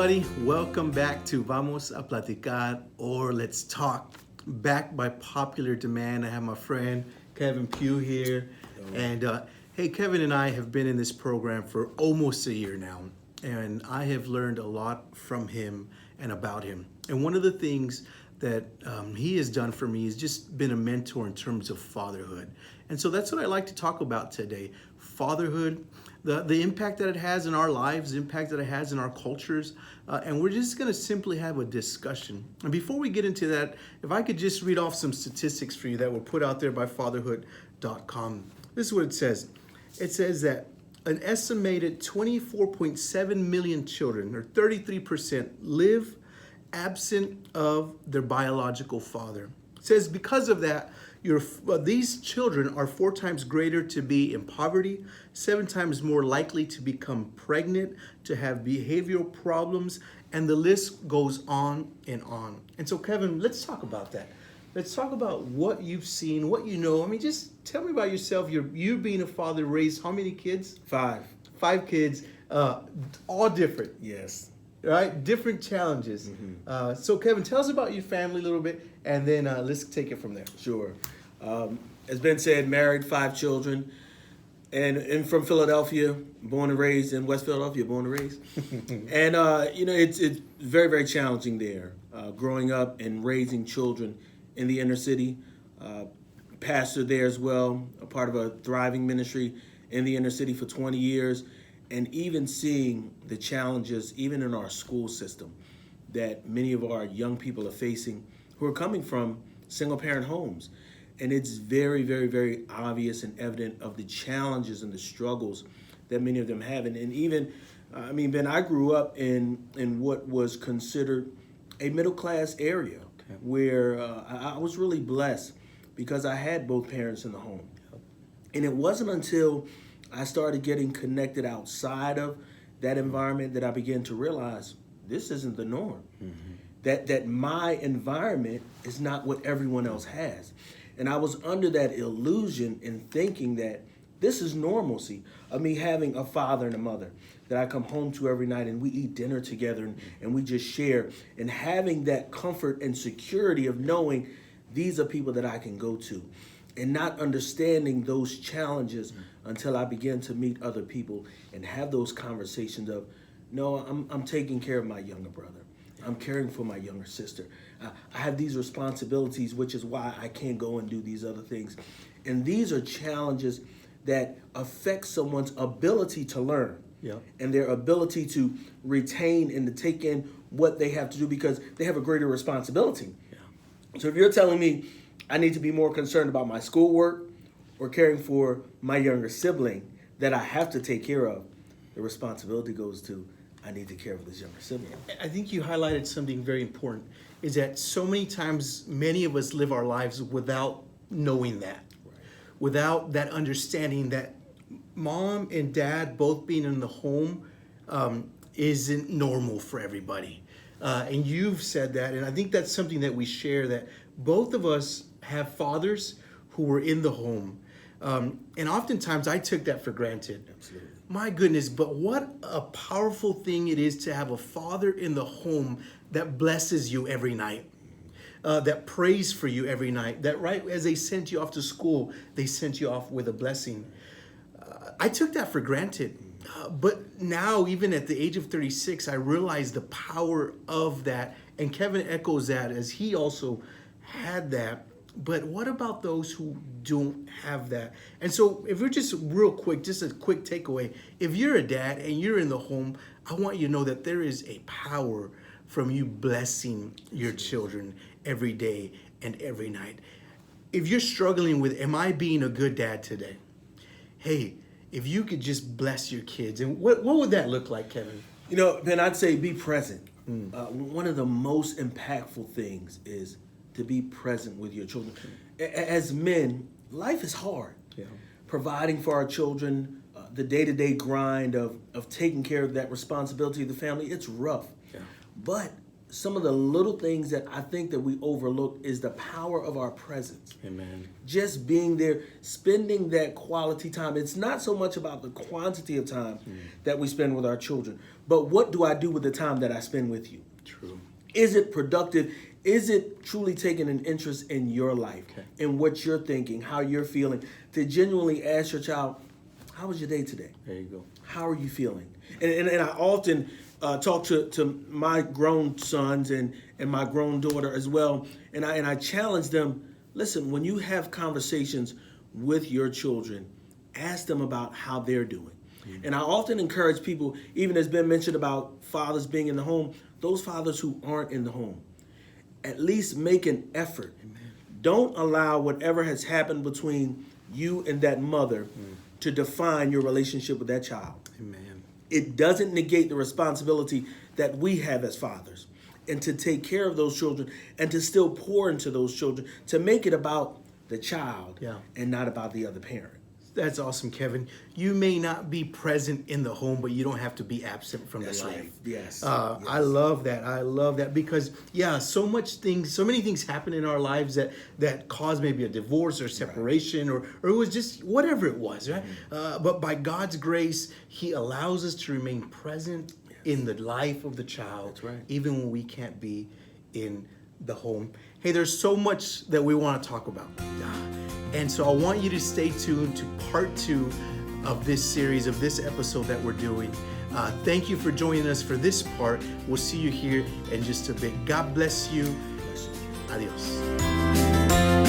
everybody. Welcome back to Vamos A Platicar, or Let's Talk. Back by popular demand, I have my friend Kevin Pugh here. And hey, Kevin and I have been in this program for almost a year now, and I have learned a lot from him and about him. And one of the things that he has done for me is just been a mentor in terms of fatherhood. And so that's what I like to talk about today. Fatherhood, the impact that it has in our lives, the impact that it has in our cultures. And we're just gonna simply have a discussion. And before we get into that, if I could just read off some statistics for you that were put out there by fatherhood.com. This is what it says. It says that an estimated 24.7 million children, or 33%, live absent of their biological father. It says because of that, these children are 4 times greater to be in poverty, 7 times more likely to become pregnant, to have behavioral problems, and the list goes on and on. And so, Kevin, let's talk about that. Let's talk about what you've seen, what you know. I mean, just tell me about yourself. You being a father, raised how many kids? 5. 5 kids, all different. Yes. Right? Different challenges. Mm-hmm. So, Kevin, tell us about your family a little bit, and then let's take it from there. Sure. As Ben said, married, 5 children, and from Philadelphia, born and raised in West Philadelphia, born and raised. And, it's very, very challenging there, growing up and raising children in the inner city. Pastor there as well, a part of a thriving ministry in the inner city for 20 years. And even seeing the challenges, even in our school system, that many of our young people are facing who are coming from single-parent homes. And it's very, very, very obvious and evident of the challenges and the struggles that many of them have. And even, Ben, I grew up in what was considered a middle-class area, where I was really blessed because I had both parents in the home. And it wasn't until I started getting connected outside of that environment that I began to realize this isn't the norm. Mm-hmm. That my environment is not what everyone else has. And I was under that illusion in thinking that this is normalcy of me having a father and a mother that I come home to every night and we eat dinner together and we just share, and having that comfort and security of knowing these are people that I can go to, and not understanding those challenges until I began to meet other people and have those conversations of, no, I'm taking care of my younger brother. I'm caring for my younger sister. I have these responsibilities, which is why I can't go and do these other things. And these are challenges that affect someone's ability to learn. Yep. And their ability to retain and to take in what they have to do because they have a greater responsibility. Yeah. So if you're telling me I need to be more concerned about my schoolwork or caring for my younger sibling that I have to take care of, the responsibility goes to I need to care for this younger sibling. I think you highlighted something very important, is that so many times many of us live our lives without knowing that, right, without that understanding that mom and dad both being in the home isn't normal for everybody. And you've said that, and I think that's something that we share, that both of us have fathers who were in the home. And oftentimes I took that for granted. Absolutely. My goodness, but what a powerful thing it is to have a father in the home that blesses you every night, that prays for you every night, that right as they sent you off to school, they sent you off with a blessing. I took that for granted. But now, even at the age of 36, I realize the power of that. And Kevin echoes that as he also had that. But what about those who don't have that? And so if we're just real quick, just a quick takeaway, if you're a dad and you're in the home, I want you to know that there is a power from you blessing your children every day and every night. If you're struggling with, am I being a good dad today? Hey, if you could just bless your kids, and what would that look like, Kevin? Ben, I'd say be present. One of the most impactful things is to be present with your children. As men, life is hard. Yeah. Providing for our children, the day-to-day grind of taking care of that responsibility of the family, it's rough. Yeah. But some of the little things that I think that we overlook is the power of our presence. Amen. Just being there, spending that quality time. It's not so much about the quantity of time that we spend with our children, but what do I do with the time that I spend with you? True. Is it productive? Is it truly taking an interest in your life, in what you're thinking, how you're feeling? To genuinely ask your child, how was your day today? There you go. How are you feeling? And I often talk to my grown sons and my grown daughter as well, and I challenge them, listen, when you have conversations with your children, ask them about how they're doing. And I often encourage people, even as Ben mentioned about fathers being in the home, those fathers who aren't in the home, at least make an effort. Amen. Don't allow whatever has happened between you and that mother to define your relationship with that child. Amen. It doesn't negate the responsibility that we have as fathers, and to take care of those children and to still pour into those children, to make it about the child and not about the other parent. That's awesome, Kevin. You may not be present in the home, but you don't have to be absent from That's the life. right. Yes. Yes. I love that. I love that because, so many things happen in our lives that cause maybe a divorce or separation or it was just whatever it was, right? But by God's grace, He allows us to remain present in the life of the child, That's right. even when we can't be in the home. Hey, there's so much that we want to talk about. And so I want you to stay tuned to part 2 of this series, of this episode that we're doing. Thank you for joining us for this part. We'll see you here in just a bit. God bless you. Adios.